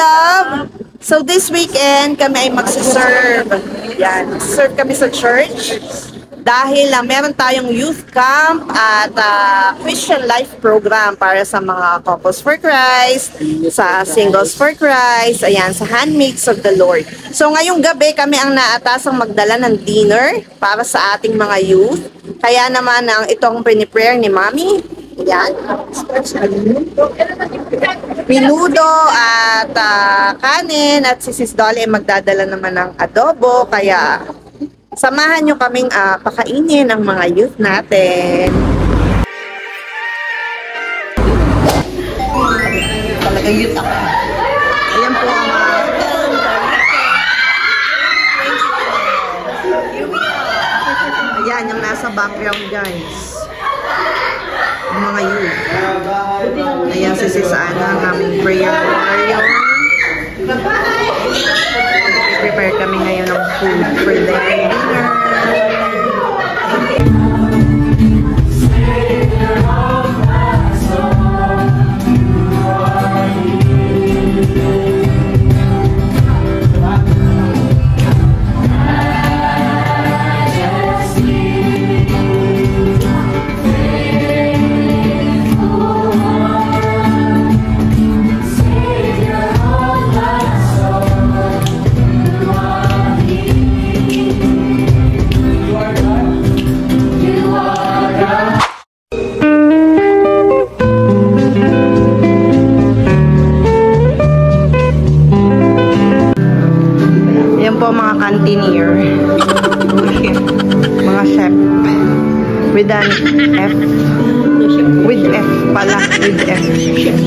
love. So this weekend kami ay magsiserve. Yan, serve kami sa church. Dahil meron tayong youth camp at Christian life program para sa mga couples for Christ, sa singles for Christ, ayan, sa handmaids of the Lord. So ngayong gabi kami ang naatasang magdala ng dinner para sa ating mga youth. Kaya naman itong prepare ni Mami. Ayan. Pinudo at kanin at si Sis Dolly ay magdadala naman ng adobo. Kaya samahan nyo kaming pakainin ang mga youth natin. Talagang youth ako. Ayan po ang ayan yung nasa background, guys. Ang mga youth. Ayan si Sis Ana, ang aming prayer warrior. Prepare kami ngayon ng food for the dinner. Mga cantineer, mga chef with an F, with F pala, with F, chef.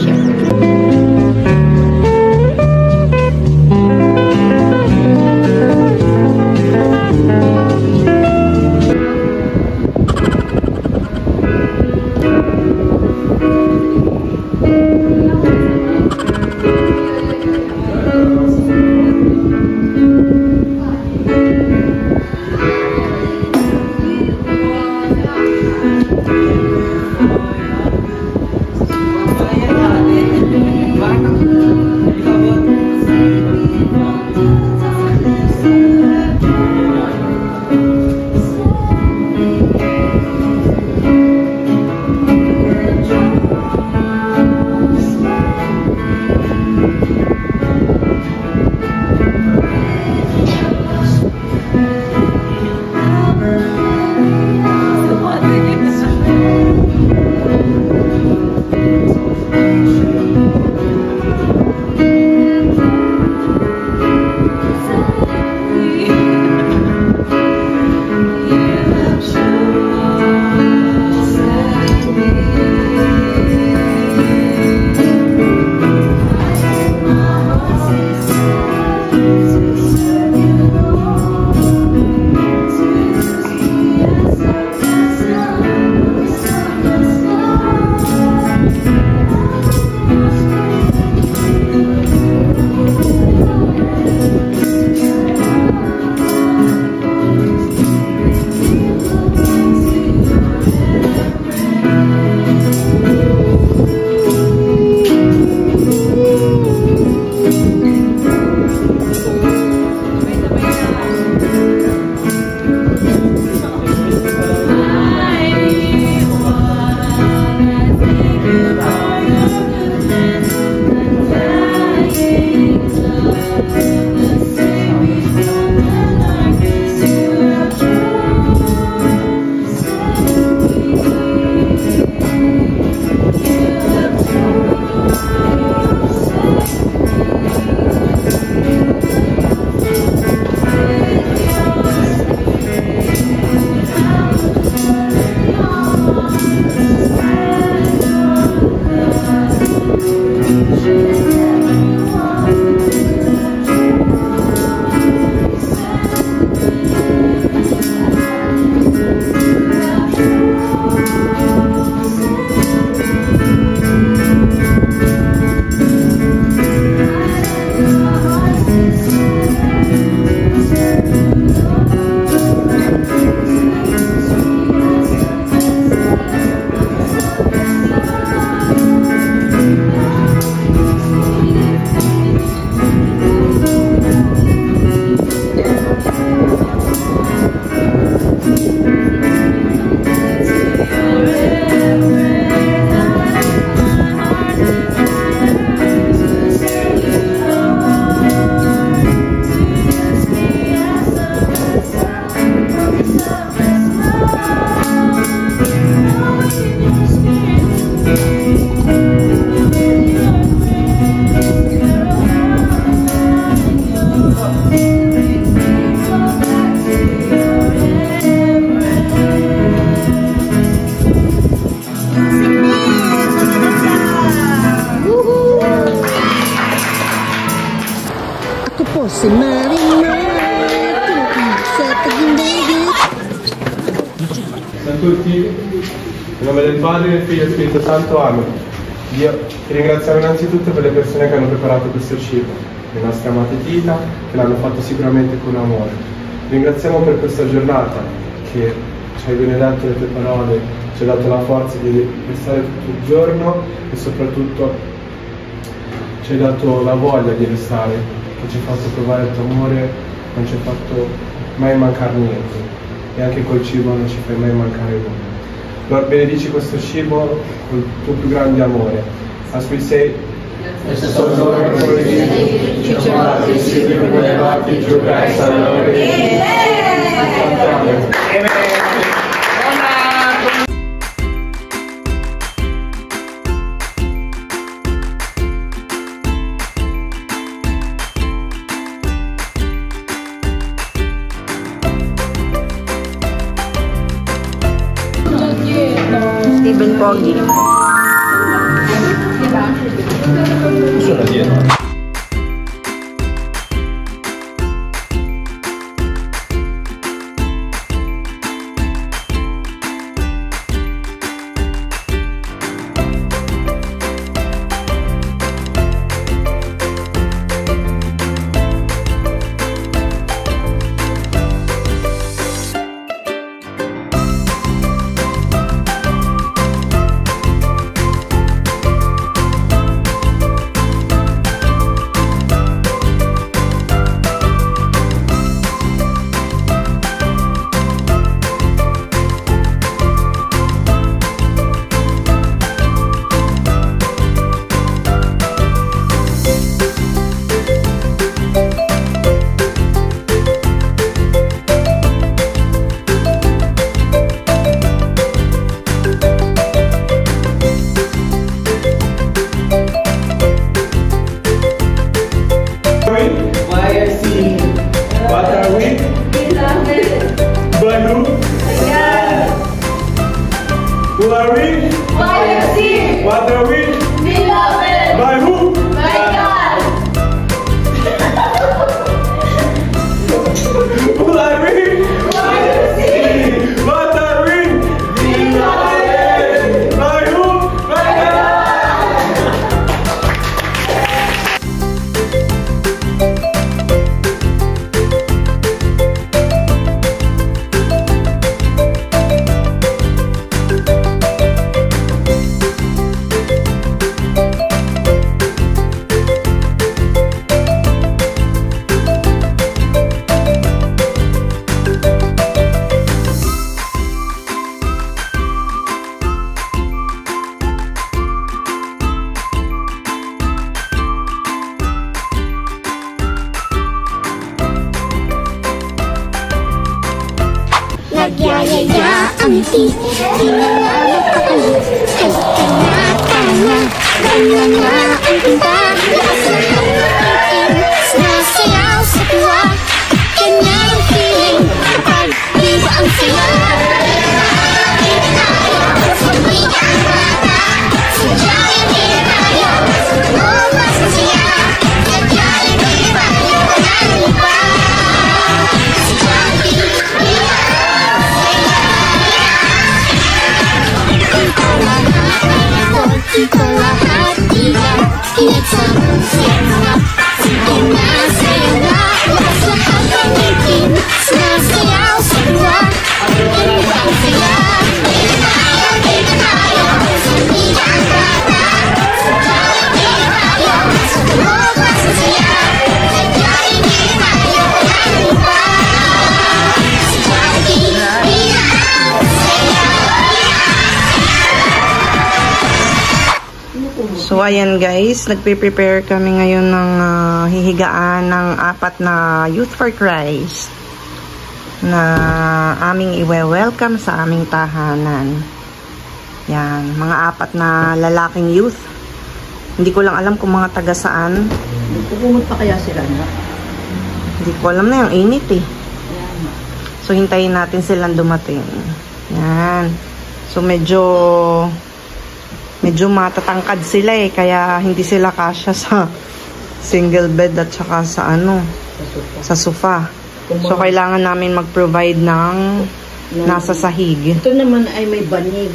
ko si Marimar, sa tagindagit. A tutti, in nome del Padre, del Figlio e del Spirito Santo, Amen. Dio, ti ringraziamo innanzitutto per le persone che hanno preparato questo cibo, le nostre amate Tita, che l'hanno fatto sicuramente con amore. Ti ringraziamo per questa giornata, che ci hai benedetto le tue parole, ci hai dato la forza di restare tutto il giorno e soprattutto ci hai dato la voglia di restare, che ci hai fatto provare il tuo amore, non ci hai fatto mai mancare niente. E anche col cibo non ci fai mai mancare nulla. Lord, benedici questo cibo con il tuo più grande amore. As we say, Stephen Pogi. sono dietro. What are we? By who? Who are we? What are we? By who? Who are we? What are we? By who? By God. Nagyayaya ang di Hinanapakalit Halika na kaya Ganyan na ang tinta Lakas ng pagkikin Sinasayaw sa tuwa Ganyan ang feeling Kapag di ba ang saya Dito tayo Pagbiga ang bata Sadyang hindi tayo Bumas ang siya Sadyang hindi tayo Walang iba Sadyang hindi Ito lahat iyan Pinagsama sa'yo Sige na sa'yo na Lakas lahat ng itin Sinasayaw sa luwa Hindi ba ang saya Dito tayo Sabihin ang bata Sadyang hindi tayo Bumas ang saya Sadyang hindi tayo Walang iba Sadyang hindi ang saya So ayan guys, nagpe-prepare kami ngayon ng hihigaan ng 4 na Youth for Christ na aming iwe-welcome sa aming tahanan. Yan, mga 4 na lalaking youth. Hindi ko lang alam kung mga taga saan. Pupunod pa kaya sila na? Hindi ko alam na, yung init eh. So hintayin natin silang dumating. Yan. So medyo matatangkad sila eh, kaya hindi sila kasya Single bed at saka sa ano, sa sofa. So, kailangan namin mag-provide ng nasa sahig. Ito naman ay may banig.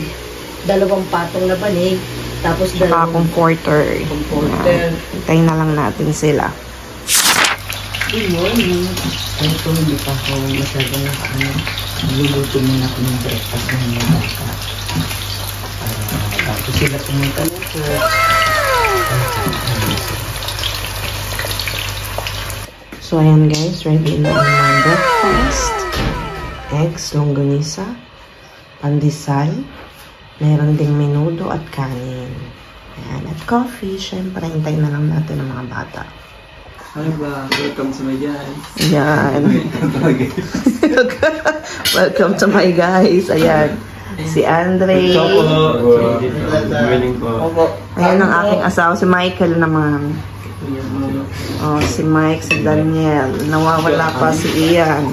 2 patong na banig. Tapos Saka comforter. comforter. Hintayin na lang natin sila. Good morning. Ito, hindi pa ako masyadong niluluto muna ako ng breakfast ng mga bata. Bago sila pumunta na po. So, ayan guys, ready na ang breakfast. Eggs, longganisa, pandesal, meron ding menudo at kanin. Ayan, at coffee. Siyempre, hintayin na lang natin ang mga bata. Hi ba? Welcome to my guys. Ayan. Welcome to my guys. Ayan. Si Andre. Morning po. Ayan ang aking asawa, si Michael naman. Oh, si Mike, si Daniel. Nawawala pa si Ian.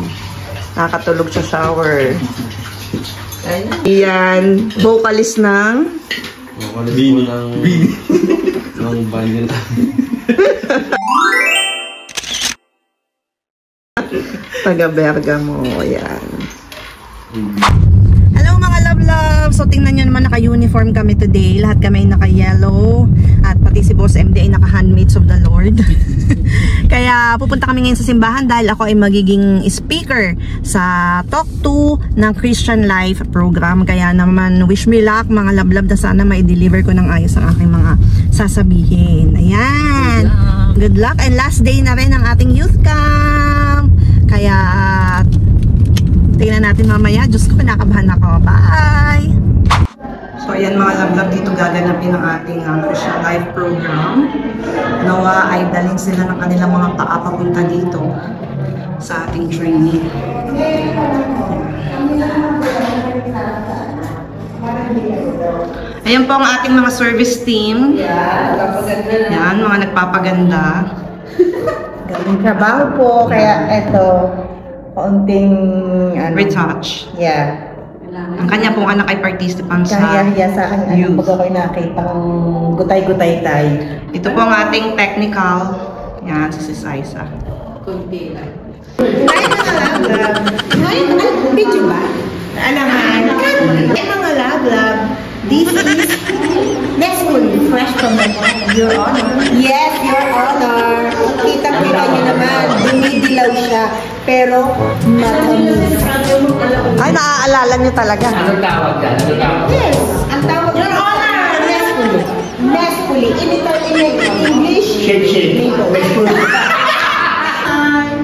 Nakatulog sa shower. Ian, vocalist ng Bini. Ng band taga Bergamo. Ayan. Hello mga love-love! So tingnan nyo naman, naka-uniform kami today. Lahat kami naka-yellow. At pati si Boss MD ay naka-handmaids of the Lord. Kaya pupunta kami ngayon sa simbahan dahil ako ay magiging speaker sa Talk 2 ng Christian Life program. Kaya naman wish me luck mga love-love na sana mai-deliver ko ng ayos ang aking mga sasabihin. Ayan! Good luck! And last day na rin ang ating youth camp. Kaya tingnan natin mamaya. Diyos ko, pinakabahan ako. Bye! So, ayan mga love-love, dito gaganapin ang ating Christian Life program. Nawa ay dalhin sila ng kanilang mga paa papunta dito sa ating training. Ayan po ang ating mga service team. Yan, mga nagpapaganda. Galing trabaho po, kaya eto, kaunting retouch. Yeah. Ang kanya pong anak ay participant sa Kaya sa akin, youth. pag ako'y nakitang gutay-gutay tayo. Ito po ang ating technical. Yan, si Saisa. Video ba? Alaman. Mga love-love, this is Nestle, fresh from the farm, Your Honor. Yes, Your Honor. Kita-kita niyo naman, dumidilaw siya. Pero, matamis. Ay, naaalala niyo talaga. Anong tawag dyan? Anong tawag? Yes, ang tawag Your Honor. Nestle. Nestle. In English. Shake.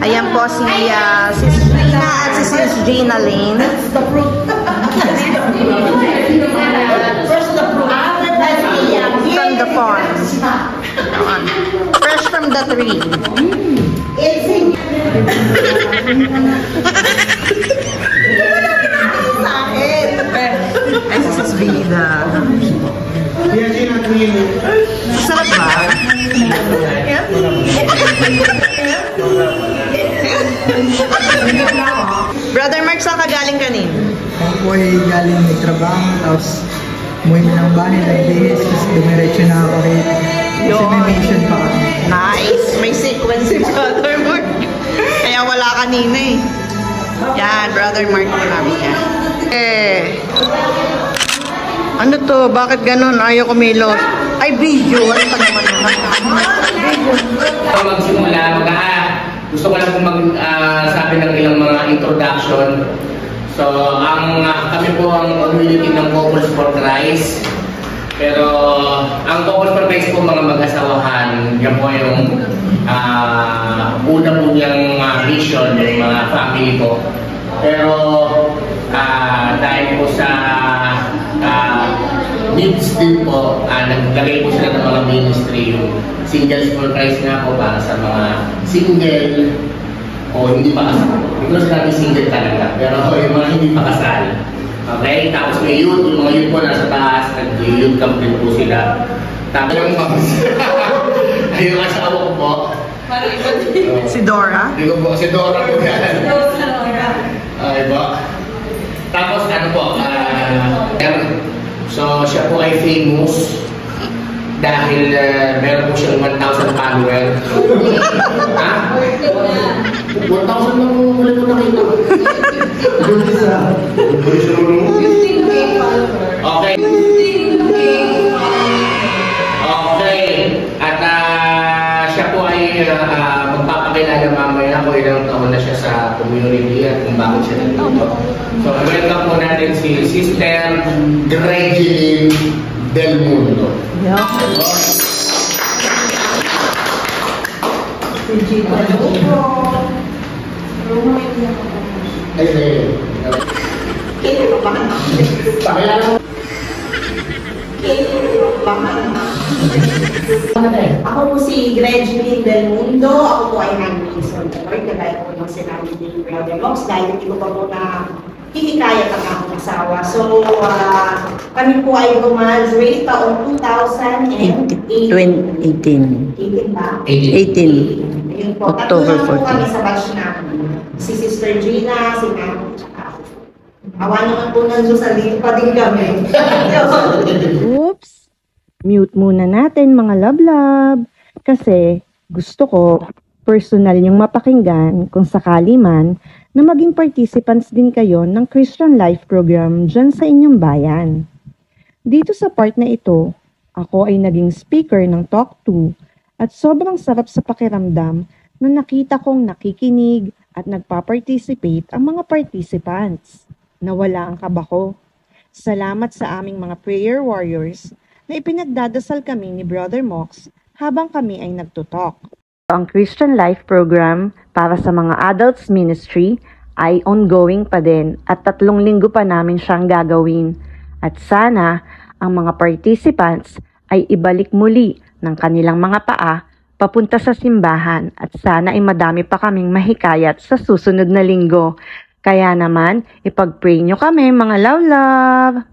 Ayan po si Sis Gina at si Sis Gina Lane. The fruit. First the fruit. From the farm. Ayan. Fresh from the tree. It's in. Ay, si Sis Vida. Sarap ba? Brother Mark, saan ka galing kanin? Ako po ay galing may trabaho, tapos umuwi mo ng bahay, nagbihis, tapos dumiretso na ako rito. Kasi may mission pa kami. Nice! May sequence si Brother Mark. Kaya wala kanina eh. Yan, Brother Mark namin yan. Ano to? Bakit ganun? Ayaw kumilos. Ay, video. Ano pa naman naman? Magsimula, gusto ko lang sabi ng ilang mga introduction. So, kami po ang community ng Couples for Christ. Pero, ang Couples for Christ po mga mag-asawahan, yan po yung una po niyang vision, yung mga family ko. Pero, dahil po sa needs din po, naglagay po sila ng mga ministry, yung Singles for Christ nga po para sa mga single o hindi pa kasal. Because natin single talaga, pero yung mga hindi pa kasal. Okay? Tapos may youth, yung mga youth po nasa taas, nag-youth camp din po sila. Tapos yung yung asawa ko po. Si Dora? Hindi ko po, si Dora po yan. Okay po. Tapos ano po, so siya po ay famous dahil meron po siyang 1,000 followers. Ha? 1,000 lang ulit ko nakita. Okay. Okay. At siya po ay magpapakilala mamaya kung ilang taon na siya sa community at kung bakit siya nandito. So, welcome po natin si Sister Gregeline Del Mundo. Ako po si Gregeline Del Mundo. Ako po ay non-reason Lord. Kagaya po ng sinabi ni Brother Mox. Dahil hindi ko pa po na hihikayat ang aking asawa. So, kami po ay gumagraduate taong 2018. 18 ba? 18. Ayun po. October 14. Tatlo po kami sa batch namin. Si Sister Gina, si Mami, tsaka ako. Awa naman po ng Diyos, pa din kami. Oops! Mute muna natin mga love-love. Kasi gusto ko personal yung mapakinggan kung sakali man na maging participants din kayo ng Christian Life Program dyan sa inyong bayan. Dito sa part na ito, ako ay naging speaker ng Talk 2 at sobrang sarap sa pakiramdam na nakita kong nakikinig at nagpa-participate ang mga participants. Nawala ang kaba ko. Salamat sa aming mga prayer warriors na ipinagdadasal kami ni Brother Mox habang kami ay nagtutalk. Ang Christian Life Program para sa mga adults ministry ay ongoing pa din at 3 linggo pa namin siyang gagawin. At sana ang mga participants ay ibalik muli ng kanilang mga paa papunta sa simbahan at sana ay madami pa kaming mahikayat sa susunod na linggo. Kaya naman, ipag-pray nyo kami mga love-love!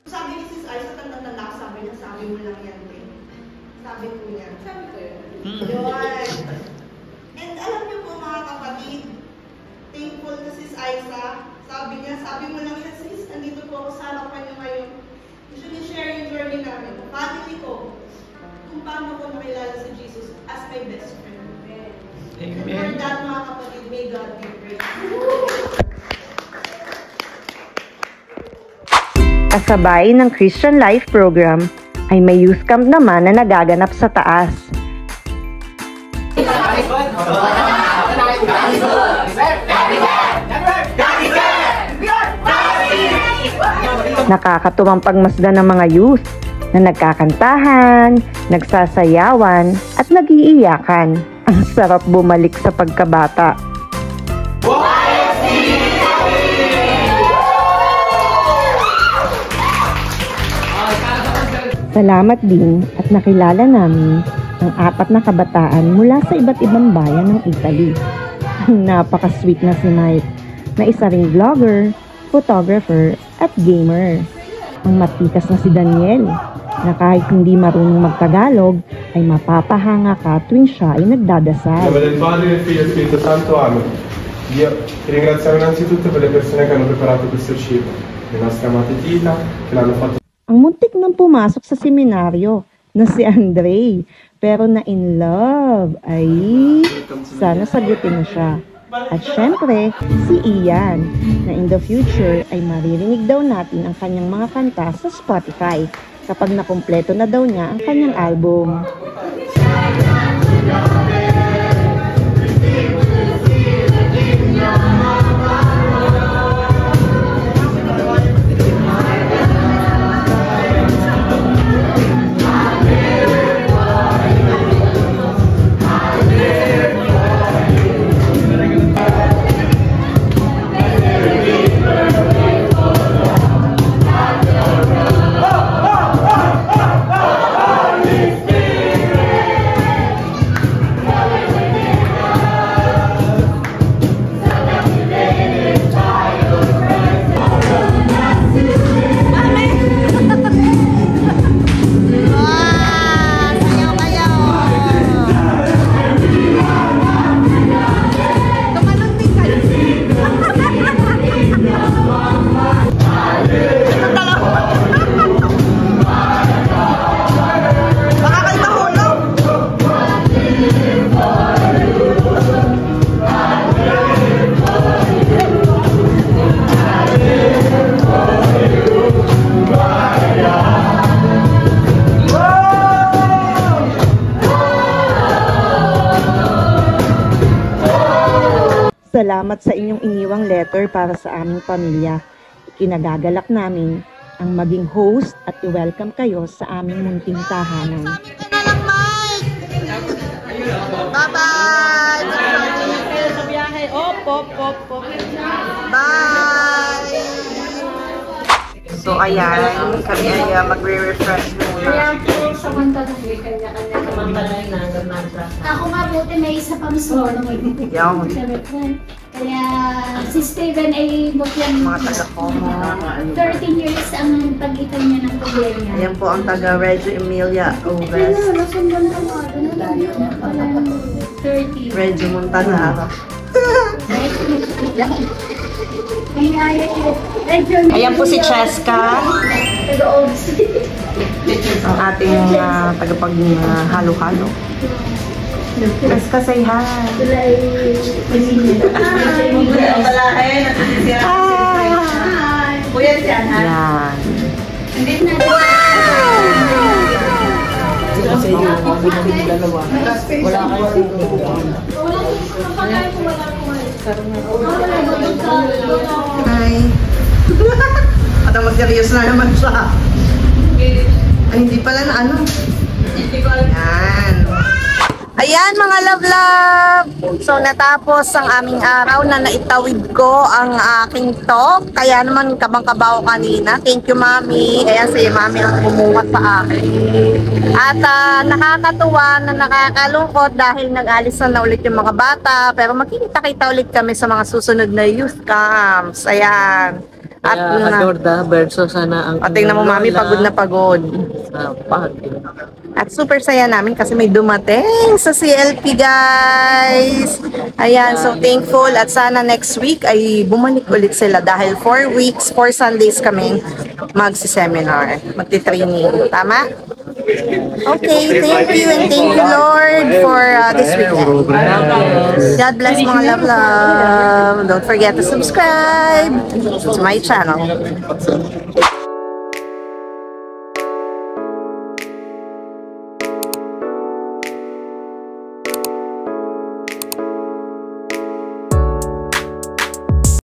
Sabi ni Sis Aiza, tanda-tanda, sabi mo lang yan. Sabi ko yan. Yun. And alam niyo po mga kapatid, thankful na Sis Aiza. Sabi niya, sabi mo lang yan, Sis, andito po ako sa harapan niyo ngayon. Usually share yung journey namin. Family ko, kung paano ko nakilala si Jesus as my best friend. Amen. And for that mga kapatid, may God be praised. Kasabay ng Christian Life Program ay may youth camp naman na nagaganap sa taas. Nakakatuwang pagmasdan ng mga youth na nagkakantahan, nagsasayawan at nag-iiyakan. Ang sarap bumalik sa pagkabata. Salamat din at nakilala namin ang 4 na kabataan mula sa iba't ibang bayan ng Italy. Napaka-sweet na si Mike, na isa ring vlogger, photographer at gamer. Ang matikas na si Daniel, na kahit hindi marunong magtagalog, ay mapapahanga ka tuwing siya ay nagdadasal. In nome del Padre, del Figlio e Spirito Santo, Amen. Io ti ringraziamo innanzitutto per le persone che hanno preparato questo cibo, le nostre amate tita, che l'hanno fatto. Ang muntik nang pumasok sa seminaryo na si Andre, pero na in love. Ay, sana sagutin na siya. At syempre, si Ian, na in the future ay maririnig daw natin ang kanyang mga kanta sa Spotify kapag nakumpleto na daw niya ang kanyang album. Salamat sa inyong iniwang letter para sa aming pamilya. Kinagagalak namin ang maging host at i-welcome kayo sa aming munting tahanan. Bye-bye! Sa biyahe. Op. Bye! So, ayan. Kami ay magre-refresh muna. Kaya po, samantalang may kanya-kanya samantalang na. Ako nga buti may isa pa mismo. Yung Kaya si Steven ay bukyan mga taga-Como. 13 years ang pagitan niya ng pamilya niya. Ayan po ang taga-Reggio Emilia Oves. Nasundan ko nga. Ano 30. Reggio Montanaro. Ayan po si Cheska. Ang ating tagapag-halo-halo. Cheska, say hi. Yan. Hi. At mag-serious na naman siya. Ay, hindi pala na ano. Yan. Ayan mga love-love! So natapos ang aming araw na naitawid ko ang aking talk. Kaya naman kabang-kabaw kanina. Thank you, Mami. Ayan si Mami ang bumuhat sa akin. At nakakatuwa na nakakalungkot dahil nag-alis na ulit yung mga bata. Pero makikita-kita ulit kami sa mga susunod na youth camps. Ayan. At Adorda versus sana ang tingnan mo, Mami, pagod na pagod. At super saya namin kasi may dumating sa CLP, guys. Ayan, so thankful. At sana next week ay bumalik ulit sila dahil 4 weeks, 4 Sundays kami magsi-seminar, magti-training. Tama? Okay, thank you and thank you, Lord, for this weekend. God bless mga love-love. Don't forget to subscribe to my channel.